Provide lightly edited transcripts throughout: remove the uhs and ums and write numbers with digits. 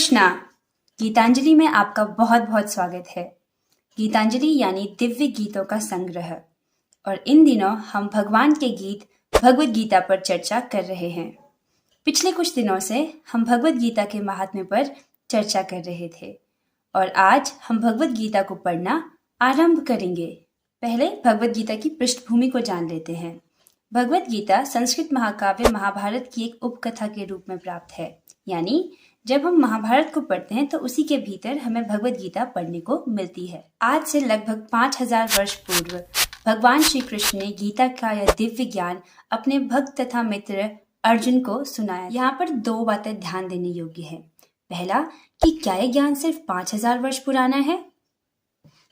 कृष्णा। गीतांजलि में आपका बहुत बहुत स्वागत है। गीतांजलि यानी दिव्य गीतों का संग्रह। और इन दिनों हम भगवान के गीत भगवद गीता पर चर्चा कर रहे हैं। पिछले कुछ दिनों से हम भगवद गीता के महात्म्य पर चर्चा कर रहे थे और आज हम भगवद गीता को पढ़ना आरंभ करेंगे। पहले भगवद गीता की पृष्ठभूमि को जान लेते हैं। भगवद गीता संस्कृत महाकाव्य महाभारत की एक उपकथा के रूप में प्राप्त है। यानी जब हम महाभारत को पढ़ते हैं तो उसी के भीतर हमें भगवद गीता पढ़ने को मिलती है। आज से लगभग 5000 वर्ष पूर्व भगवान श्री कृष्ण ने गीता का यह दिव्य ज्ञान अपने भक्त तथा मित्र अर्जुन को सुनाया। यहाँ पर दो बातें ध्यान देने योग्य है। पहला कि क्या यह ज्ञान सिर्फ 5000 वर्ष पुराना है?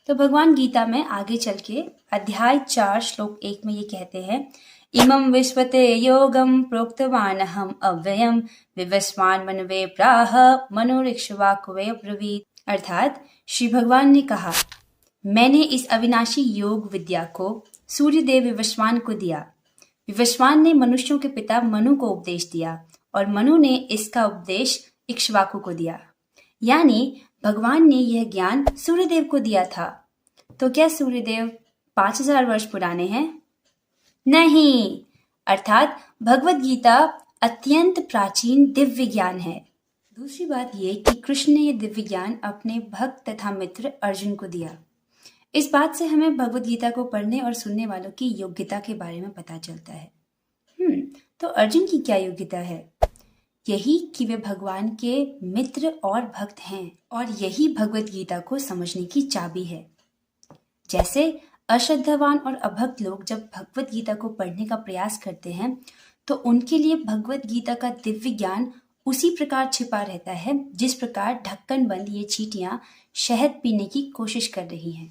तो भगवान गीता में आगे चल के अध्याय 4 श्लोक 1 में ये कहते हैं, इमं विश्वते योगम प्रोक्तवानहम अव्ययम विवस्वान मनवे प्राह मनोरिक्ष्वाकवे ब्रवीत। अर्थात श्री भगवान ने कहा, मैंने इस अविनाशी योग विद्या को सूर्यदेव विवस्वान को दिया। विवस्वान ने मनुष्यों के पिता मनु को उपदेश दिया और मनु ने इसका उपदेश इक्ष्वाकु को दिया। यानी भगवान ने यह ज्ञान सूर्यदेव को दिया था। तो क्या सूर्यदेव 5000 वर्ष पुराने हैं? नहीं। अर्थात भगवद गीता अत्यंत प्राचीन दिव्य ज्ञान है। दूसरी बात यह कि कृष्ण ने यह दिव्य ज्ञान अपने भक्त तथा मित्र अर्जुन को दिया। इस बात से हमें भगवद गीता को पढ़ने और सुनने वालों की योग्यता के बारे में पता चलता है। तो अर्जुन की क्या योग्यता है? यही कि वे भगवान के मित्र और भक्त हैं और यही भगवद गीता को समझने की चाबी है। जैसे अश्रद्धावान और अभक्त लोग जब भगवद गीता को पढ़ने का प्रयास करते हैं तो उनके लिए भगवद गीता का दिव्य ज्ञान उसी प्रकार छिपा रहता है जिस प्रकार ढक्कन बंद ये चींटियां शहद पीने की कोशिश कर रही हैं।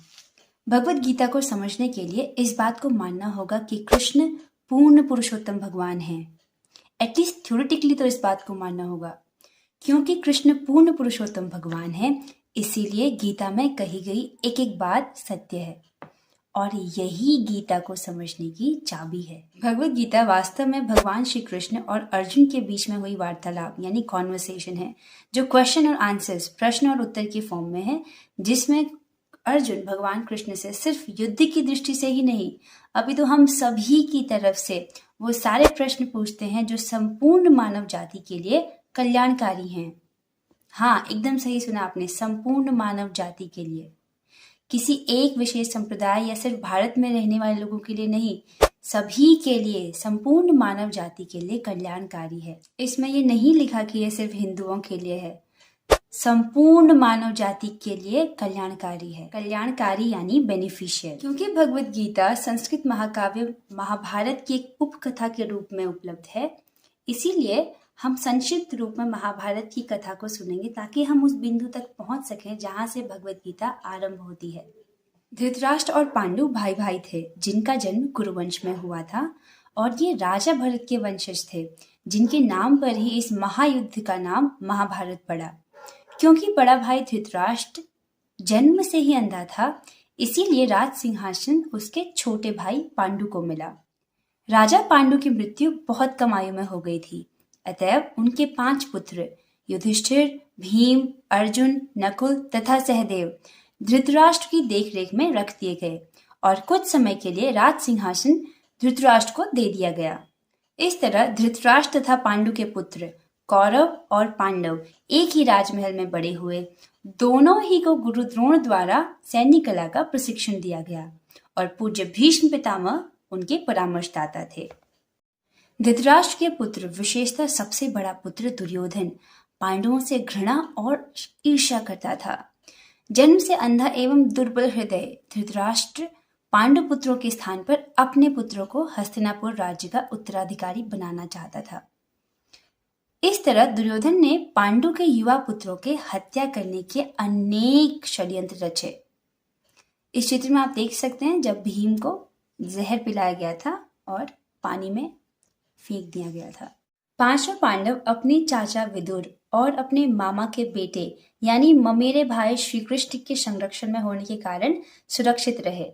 भगवद गीता को समझने के लिए इस बात को मानना होगा कि कृष्ण पूर्ण पुरुषोत्तम भगवान हैं। एटलीस्ट थ्योरेटिकली तो इस बात को मानना होगा। क्योंकि कृष्ण पूर्ण पुरुषोत्तम भगवान है, इसीलिए गीता में कही गई एक एक बात सत्य है और यही गीता को समझने की चाबी है। भगवद गीता वास्तव में भगवान श्री कृष्ण और अर्जुन के बीच में हुई वार्तालाप यानी कॉन्वर्सेशन है, जो क्वेश्चन और आंसर्स प्रश्न और उत्तर के फॉर्म में है, जिसमें अर्जुन भगवान कृष्ण से सिर्फ युद्ध की दृष्टि से ही नहीं, अभी तो हम सभी की तरफ से वो सारे प्रश्न पूछते हैं जो संपूर्ण मानव जाति के लिए कल्याणकारी हैं। हाँ, एकदम सही सुना आपने, संपूर्ण मानव जाति के लिए। किसी एक विशेष संप्रदाय या सिर्फ भारत में रहने वाले लोगों के लिए नहीं, सभी के लिए, संपूर्ण मानव जाति के लिए कल्याणकारी है। इसमें ये नहीं लिखा कि ये सिर्फ हिंदुओं के लिए है, संपूर्ण मानव जाति के लिए कल्याणकारी है। कल्याणकारी यानी बेनिफिशियल। क्योंकि भगवद गीता संस्कृत महाकाव्य महाभारत की एक उपकथा के रूप में उपलब्ध है, इसीलिए हम संक्षिप्त रूप में महाभारत की कथा को सुनेंगे ताकि हम उस बिंदु तक पहुंच सकें जहां से भगवद गीता आरंभ होती है। धृतराष्ट्र और पांडु भाई भाई थे जिनका जन्म कुरुवंश में हुआ था और ये राजा भरत के वंशज थे, जिनके नाम पर ही इस महायुद्ध का नाम महाभारत पड़ा। क्योंकि बड़ा भाई धृतराष्ट्र जन्म से ही अंधा था, इसीलिए राज सिंहासन उसके छोटे भाई पांडु को मिला। राजा पांडु की मृत्यु बहुत कम आयु में हो गई थी, अतएव उनके 5 पुत्र युधिष्ठिर, भीम, अर्जुन, नकुल तथा सहदेव धृतराष्ट्र की देखरेख में रख दिए गए और कुछ समय के लिए राज सिंहासन धृतराष्ट्र को दे दिया गया। इस तरह धृतराष्ट्र तथा पांडु के पुत्र कौरव और पांडव एक ही राजमहल में बड़े हुए। दोनों ही को गुरु द्रोण द्वारा सैन्य कला का प्रशिक्षण दिया गया और पूज्य भीष्म पितामह उनके परामर्शदाता थे। धृतराष्ट्र के पुत्र, विशेषतः सबसे बड़ा पुत्र दुर्योधन, पांडवों से घृणा और ईर्ष्या करता था। जन्म से अंधा एवं दुर्बल हृदय धृतराष्ट्र पांडु पुत्रों के स्थान पर अपने पुत्रों को हस्तिनापुर राज्य का उत्तराधिकारी बनाना चाहता था। इस तरह दुर्योधन ने पांडु के युवा पुत्रों के हत्या करने के अनेक षड्यंत्र रचे। इस चित्र में आप देख सकते हैं जब भीम को जहर पिलाया गया था और पानी में फेंक दिया गया था। 5 पांडव अपने चाचा विदुर और अपने मामा के बेटे यानी ममेरे भाई श्री कृष्ण के संरक्षण में होने के कारण सुरक्षित रहे।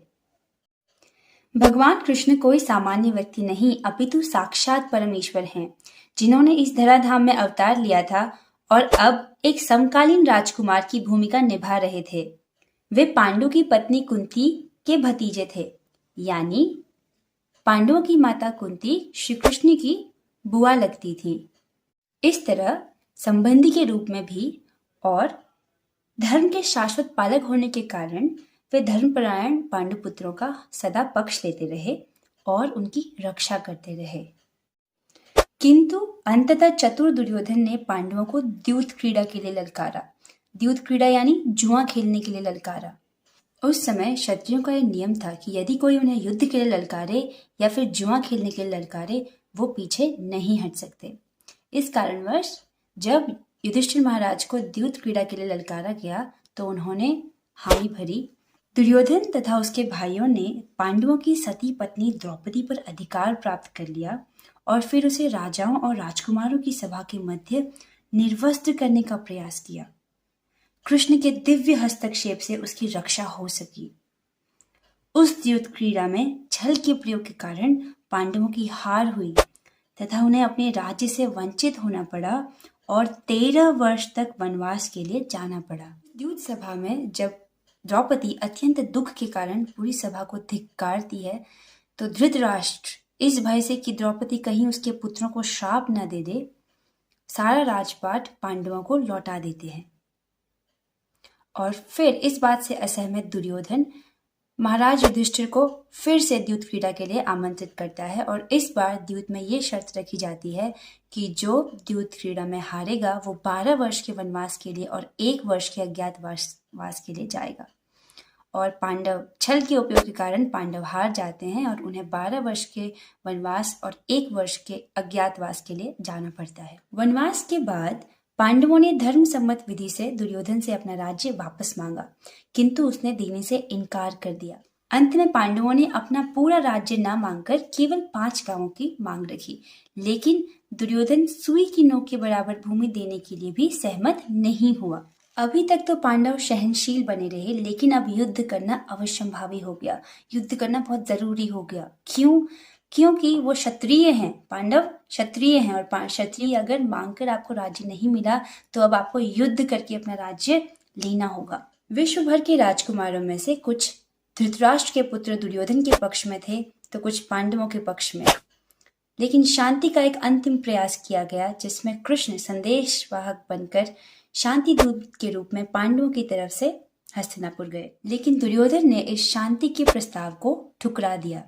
भगवान कृष्ण कोई सामान्य व्यक्ति नहीं, अपितु साक्षात परमेश्वर हैं, जिन्होंने इस धराधाम में अवतार लिया था और अब एक समकालीन राजकुमार की भूमिका निभा रहे थे। वे पांडु की पत्नी कुंती के भतीजे थे, यानी पांडवों की माता कुंती श्री कृष्ण की बुआ लगती थी। इस तरह संबंधी के रूप में भी और धर्म के शाश्वत पालक होने के कारण वे धर्मपरायण पांडुपुत्रों का सदा पक्ष लेते रहे और उनकी रक्षा करते रहे। किंतु अंततः चतुर दुर्योधन ने पांडवों को द्यूत क्रीड़ा के लिए ललकारा। द्यूत क्रीड़ा यानी जुआ खेलने के लिए ललकारा। उस समय क्षत्रियों का यह नियम था कि यदि कोई उन्हें युद्ध के लिए ललकारे या फिर जुआ खेलने के लिए ललकारे, वो पीछे नहीं हट सकते। इस कारणवश जब युधिष्ठिर महाराज को द्यूत क्रीड़ा के लिए ललकारा गया तो उन्होंने हामी भरी। दुर्योधन तथा उसके भाइयों ने पांडवों की सती पत्नी द्रौपदी पर अधिकार प्राप्त कर लिया और फिर उसे राजाओं और राजकुमारों की सभा के मध्य निर्वस्त्र करने का प्रयास किया। कृष्ण के दिव्य हस्तक्षेप से उसकी रक्षा हो सकी। उस द्यूत क्रीड़ा में छल के प्रयोग के कारण पांडवों की हार हुई तथा उन्हें अपने राज्य से वंचित होना पड़ा और 13 वर्ष तक वनवास के लिए जाना पड़ा। द्यूत सभा में जब द्रौपदी अत्यंत दुख के कारण पूरी सभा को धिक्कारती है तो धृतराष्ट्र इस भय से कि द्रौपदी कहीं उसके पुत्रों को श्राप न दे दे, सारा राजपाट पांडवों को लौटा देते हैं। और फिर इस बात से असहमत दुर्योधन महाराज युधिष्ठिर को फिर से द्यूत क्रीड़ा के लिए आमंत्रित करता है और इस बार द्यूत में ये शर्त रखी जाती है कि जो द्यूत क्रीड़ा में हारेगा वो 12 वर्ष के वनवास के लिए और 1 वर्ष के अज्ञातवास के लिए जाएगा। और पांडव छल के उपयोग के कारण पांडव हार जाते हैं और उन्हें 12 वर्ष के वनवास और 1 वर्ष के अज्ञातवास के लिए जाना पड़ता है। वनवास के बाद पांडवों ने धर्म सम्मत विधि से दुर्योधन से अपना राज्य वापस मांगा, किंतु उसने देने से इनकार कर दिया। अंत में पांडवों ने अपना पूरा राज्य न मांगकर केवल 5 गांवों की मांग रखी, लेकिन दुर्योधन सुई की नोक के बराबर भूमि देने के लिए भी सहमत नहीं हुआ। अभी तक तो पांडव सहनशील बने रहे, लेकिन अब युद्ध करना अवश्यंभावी हो गया। युद्ध करना बहुत जरूरी हो गया। क्यों? क्योंकि वो क्षत्रिय हैं, पांडव क्षत्रिय हैं और क्षत्रिय अगर मांगकर आपको राज्य नहीं मिला तो अब आपको युद्ध करके अपना राज्य लेना होगा। विश्व भर के राजकुमारों में से कुछ धृतराष्ट्र के पुत्र दुर्योधन के पक्ष में थे तो कुछ पांडवों के पक्ष में। लेकिन शांति का एक अंतिम प्रयास किया गया जिसमें कृष्ण संदेशवाहक बनकर शांति दूत के रूप में पांडवों की तरफ से हस्तिनापुर गए, लेकिन दुर्योधन ने इस शांति के प्रस्ताव को ठुकरा दिया।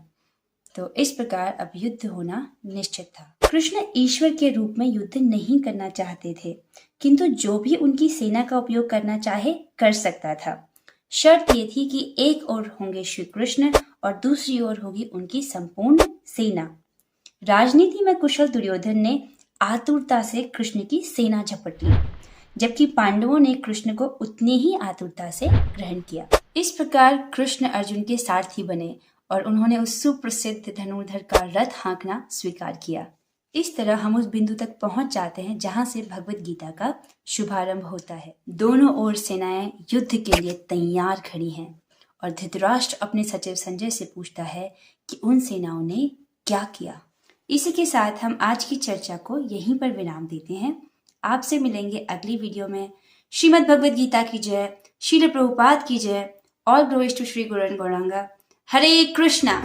तो इस प्रकार अब युद्ध होना निश्चित था। कृष्ण ईश्वर के रूप में युद्ध नहीं करना चाहते थे, किंतु जो भी उनकी सेना का उपयोग करना चाहे कर सकता था। शर्त ये थी कि एक ओर होंगे श्री कृष्ण और दूसरी ओर होगी उनकी संपूर्ण सेना। राजनीति में कुशल दुर्योधन ने आतुरता से कृष्ण की सेना झपट ली, जबकि पांडवों ने कृष्ण को उतनी ही आतुरता से ग्रहण किया। इस प्रकार कृष्ण अर्जुन के सारथी बने और उन्होंने उस सुप्रसिद्ध धनुर्धर का रथ हाँकना स्वीकार किया। इस तरह हम उस बिंदु तक पहुंच जाते हैं जहां से भगवत गीता का शुभारंभ होता है। दोनों ओर सेनाएं युद्ध के लिए तैयार खड़ी हैं और धृतराष्ट्र अपने सचिव संजय से पूछता है कि उन सेनाओं ने क्या किया। इसी के साथ हम आज की चर्चा को यहीं पर विराम देते हैं। आपसे मिलेंगे अगली वीडियो में। श्रीमद् भगवद गीता की जय, श्रील प्रभुपाद की जय। All glories to Shri Guru and Gauranga. Hare Krishna.